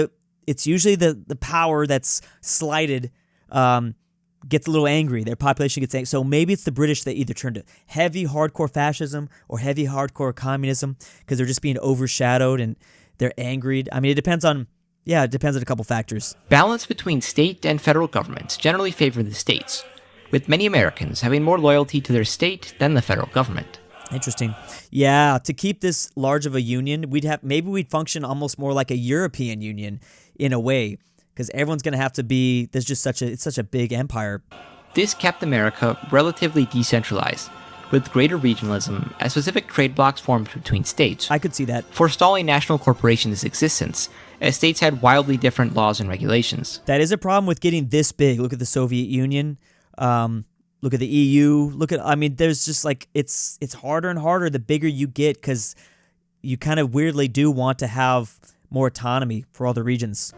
it's usually the power that's slighted gets a little angry. Their population gets angry. So maybe it's the British that either turn to heavy hardcore fascism or heavy hardcore communism because they're just being overshadowed and they're angered. I mean, it depends on a couple factors. Balance between state and federal governments generally favor the states, with many Americans having more loyalty to their state than the federal government. Interesting. Yeah, to keep this large of a union, we'd function almost more like a European Union in a way, because everyone's going to have to be. There's just it's such a big empire. This kept America relatively decentralized, with greater regionalism as specific trade blocs formed between states. I could see that. Forestalling national corporations' existence, as states had wildly different laws and regulations. That is a problem with getting this big. Look at the Soviet Union. Look at the EU. There's just it's harder and harder the bigger you get because you kind of weirdly do want to have more autonomy for all the regions.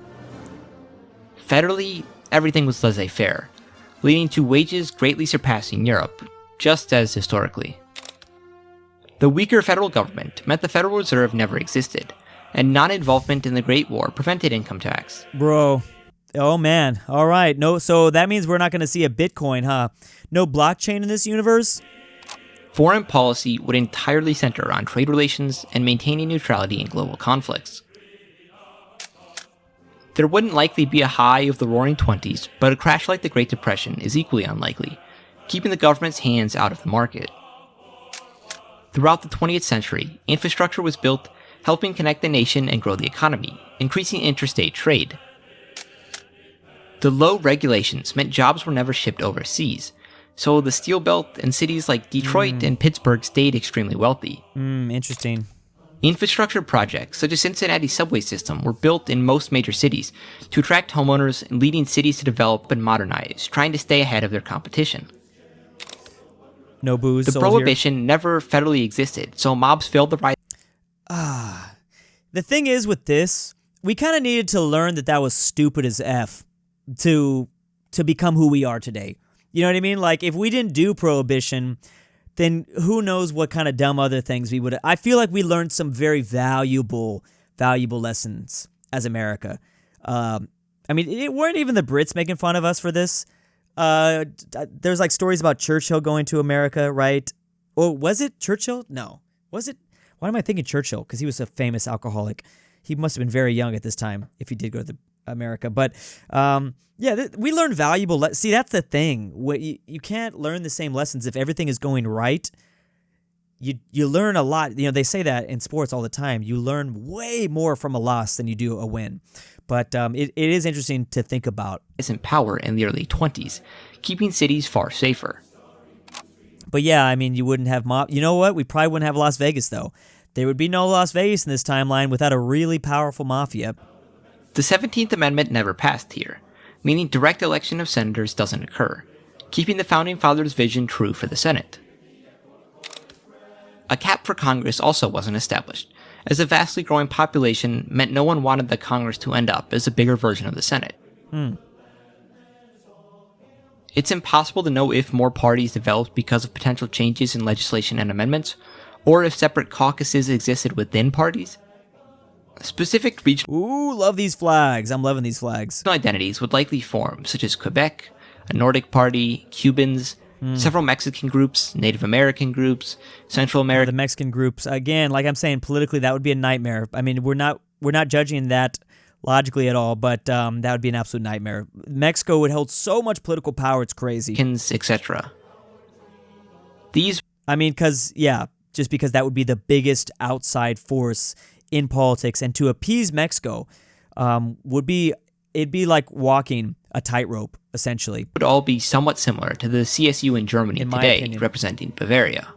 Federally, everything was laissez-faire, leading to wages greatly surpassing Europe, just as historically. The weaker federal government meant the Federal Reserve never existed, and non-involvement in the Great War prevented income tax. Bro. Oh, man. All right. No, so that means we're not going to see a Bitcoin, huh? No blockchain in this universe? Foreign policy would entirely center on trade relations and maintaining neutrality in global conflicts. There wouldn't likely be a high of the Roaring Twenties, but a crash like the Great Depression is equally unlikely, keeping the government's hands out of the market. Throughout the 20th century, infrastructure was built, helping connect the nation and grow the economy, increasing interstate trade. The low regulations meant jobs were never shipped overseas, so the Steel Belt and cities like Detroit and Pittsburgh stayed extremely wealthy. Interesting. Infrastructure projects, such as Cincinnati's subway system, were built in most major cities to attract homeowners and leading cities to develop and modernize, trying to stay ahead of their competition. No booze. The prohibition never federally existed, so mobs failed the right. The thing is with this, we kind of needed to learn that was stupid as F to become who we are today. You know what I mean? Like, if we didn't do prohibition, then who knows what kind of dumb other things we would. I feel like we learned some very valuable lessons as America. It weren't even the Brits making fun of us for this. There's like stories about Churchill going to America, right? Or was it Churchill? No. Was it? Why am I thinking Churchill? Because he was a famous alcoholic. He must have been very young at this time if he did go to America. But we learned valuable. See, that's the thing. You can't learn the same lessons if everything is going right. You learn a lot. You know, they say that in sports all the time. You learn way more from a loss than you do a win. But it is interesting to think about. In power in the early 20s, keeping cities far safer. But yeah, I mean, you wouldn't have You know what? We probably wouldn't have Las Vegas, though. There would be no Las Vegas in this timeline without a really powerful mafia. The 17th Amendment never passed here, meaning direct election of senators doesn't occur, keeping the Founding Fathers' vision true for the Senate. A cap for Congress also wasn't established, as a vastly growing population meant no one wanted the Congress to end up as a bigger version of the Senate. It's impossible to know if more parties developed because of potential changes in legislation and amendments, or if separate caucuses existed within parties. Specific regional love these flags. I'm loving these flags. Identities would likely form, such as Quebec, a Nordic party, Cubans, several Mexican groups, Native American groups, Central American. The Mexican groups, again, like I'm saying, politically that would be a nightmare. I mean, we're not judging that logically at all, but that would be an absolute nightmare. Mexico would hold so much political power, it's crazy. Etc. Just because that would be the biggest outside force in politics, and to appease Mexico it'd be like walking a tightrope, essentially. Would all be somewhat similar to the CSU in Germany today, representing Bavaria.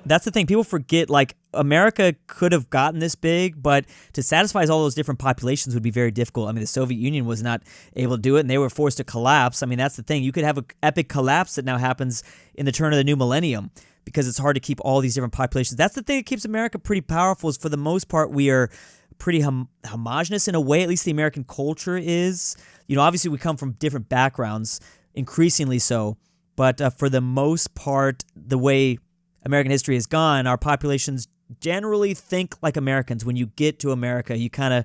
That's the thing. People forget, like, America could have gotten this big, but to satisfy all those different populations would be very difficult. I mean, the Soviet Union was not able to do it, and they were forced to collapse. I mean, that's the thing. You could have an epic collapse that now happens in the turn of the new millennium because it's hard to keep all these different populations. That's the thing that keeps America pretty powerful is, for the most part, we are pretty homogenous in a way. At least the American culture is. You know, obviously we come from different backgrounds, increasingly so, but for the most part, the way American history has gone, our populations generally think like Americans. When you get to America, you kind of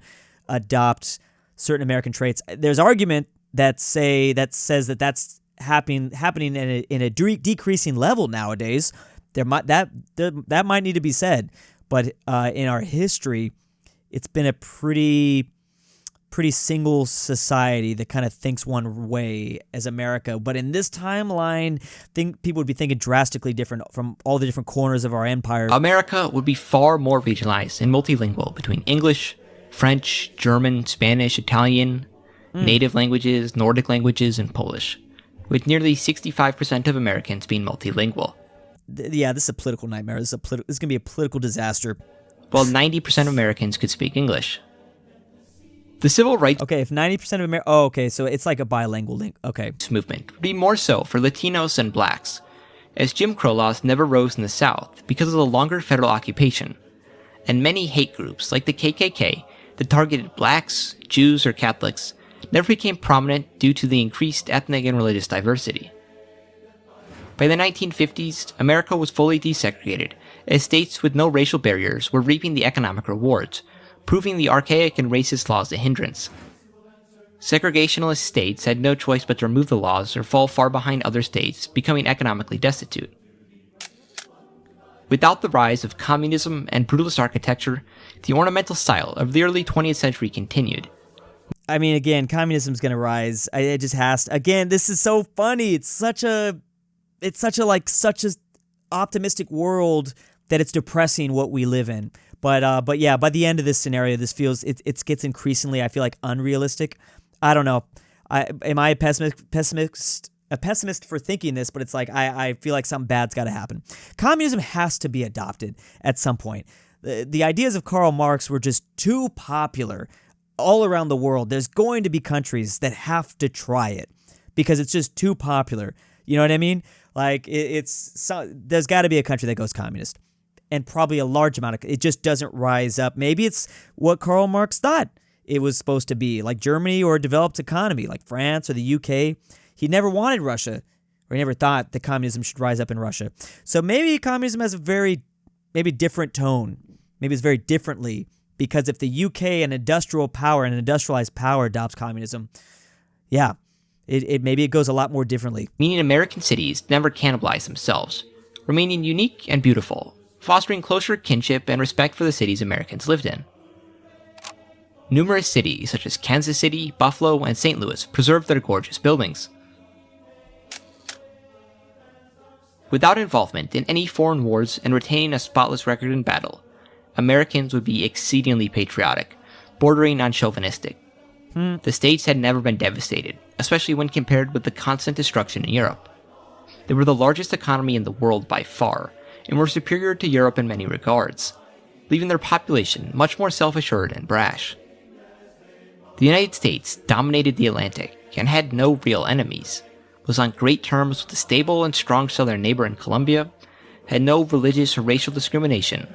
adopt certain American traits. There's argument that says that that's happening in a decreasing level nowadays. That might need to be said, but in our history, it's been a pretty single society that kind of thinks one way as America. But in this timeline, people would be thinking drastically different from all the different corners of our empire. America would be far more regionalized and multilingual between English, French, German, Spanish, Italian, native languages, Nordic languages, and Polish, with nearly 65% of Americans being multilingual. Yeah, this is a political nightmare. This is going to be a political disaster. While 90% of Americans could speak English. The civil rights if 90% of America... Oh, okay, so it's like a bilingual link. Okay. movement would be more so for Latinos and blacks, as Jim Crow laws never rose in the South because of the longer federal occupation, and many hate groups like the KKK that targeted blacks, Jews, or Catholics never became prominent due to the increased ethnic and religious diversity. By the 1950s, America was fully desegregated, as states with no racial barriers were reaping the economic rewards, proving the archaic and racist laws a hindrance. Segregationist states had no choice but to remove the laws or fall far behind other states, becoming economically destitute. Without the rise of communism and brutalist architecture, the ornamental style of the early 20th century continued. I mean, again, communism's going to rise. It just has to. Again, this is so funny. It's such a optimistic world that it's depressing what we live in. But yeah, by the end of this scenario, this feels it gets increasingly, I feel like, unrealistic. I don't know. Am I a pessimist for thinking this? But it's like I feel like something bad's got to happen. Communism has to be adopted at some point. The ideas of Karl Marx were just too popular all around the world. There's going to be countries that have to try it because it's just too popular. You know what I mean? Like there's got to be a country that goes communist. And probably a large amount of it just doesn't rise up. Maybe it's what Karl Marx thought it was supposed to be, like Germany or a developed economy like France or the UK. He never wanted Russia, or he never thought that communism should rise up in Russia. So maybe communism has a very different tone. Maybe it's very differently, because if the UK, an industrial power, an industrialized power, adopts communism, yeah, maybe it goes a lot more differently. Meaning American cities never cannibalize themselves, remaining unique and beautiful, fostering closer kinship and respect for the cities Americans lived in. Numerous cities, such as Kansas City, Buffalo, and St. Louis, preserved their gorgeous buildings. Without involvement in any foreign wars and retaining a spotless record in battle, Americans would be exceedingly patriotic, bordering on chauvinistic. The states had never been devastated, especially when compared with the constant destruction in Europe. They were the largest economy in the world by far, and were superior to Europe in many regards, leaving their population much more self-assured and brash. The United States dominated the Atlantic and had no real enemies, was on great terms with a stable and strong southern neighbor in Colombia, had no religious or racial discrimination,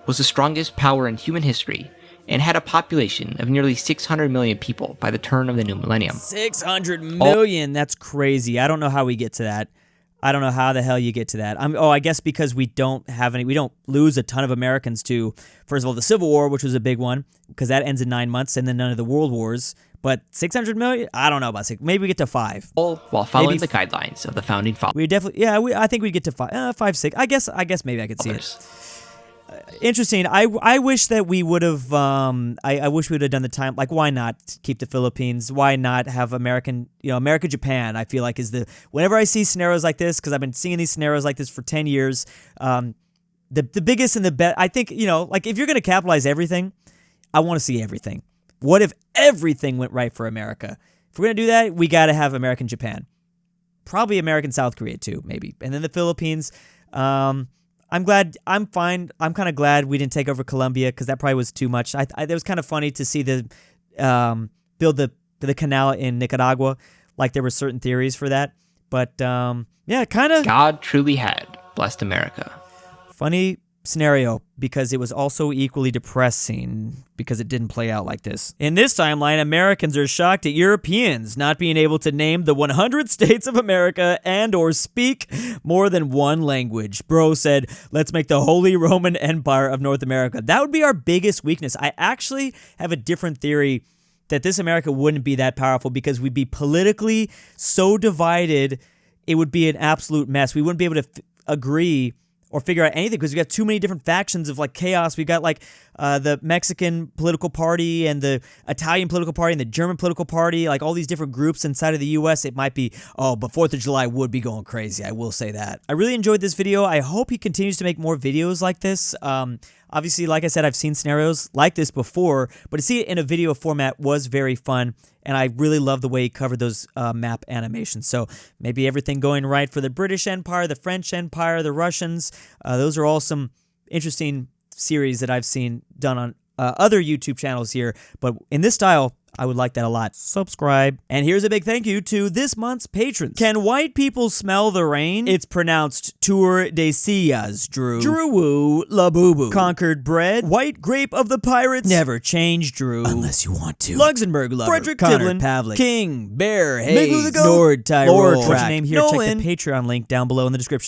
was the strongest power in human history, and had a population of nearly 600 million people by the turn of the new millennium. 600 million? That's crazy. I don't know how we get to that. I don't know how the hell you get to that. I guess because we don't lose a ton of Americans to, first of all, the Civil War, which was a big one, because that ends in 9 months, and then none of the world wars. But 600 million? I don't know about 6. Maybe we get to 5. All while following the guidelines of the founding fathers. We definitely, I think we'd get to 5, 5, 6. I guess maybe I could see it. Interesting. I wish that we would have. I wish we would have done the time. Like, why not keep the Philippines? Why not have America Japan? I feel like is the whenever I see scenarios like this, because I've been seeing these scenarios like this for 10 years. The biggest and the best. I think like if you're gonna capitalize everything, I want to see everything. What if everything went right for America? If we're gonna do that, we got to have American Japan, probably American South Korea too, maybe, and then the Philippines. I'm glad. I'm fine. I'm kind of glad we didn't take over Colombia because that probably was too much. It was kind of funny to see the build the canal in Nicaragua. Like there were certain theories for that, but yeah, kind of. God truly had blessed America. Funny scenario because it was also equally depressing because it didn't play out like this. In this timeline, Americans are shocked at Europeans not being able to name the 100 states of America and or speak more than one language. Bro said, let's make the Holy Roman Empire of North America. That would be our biggest weakness. I actually have a different theory that this America wouldn't be that powerful because we'd be politically so divided, it would be an absolute mess. We wouldn't be able to agree or figure out anything because we got too many different factions of like chaos. We got like the Mexican political party and the Italian political party and the German political party, like all these different groups inside of the U.S. It might be, but 4th of July would be going crazy. I will say that. I really enjoyed this video. I hope he continues to make more videos like this. Obviously, like I said, I've seen scenarios like this before, but to see it in a video format was very fun, and I really love the way he covered those map animations. So maybe everything going right for the British Empire, the French Empire, the Russians. Those are all some interesting series that I've seen done on other YouTube channels here, but in this style, I would like that a lot. Subscribe. And here's a big thank you to this month's patrons. Can white people smell the rain? It's pronounced Tour de Sillas, Drew. DruuuWu Labubu. Conquered Bread. White Grape of the Pirates. Never change, Drew. Unless you want to. LuxembourgLover. Fredrik Tibblin. Pavlik. KingBearHaze. NordTyrol. LoreTrack. Name here. Nolan. Check the Patreon link down below in the description.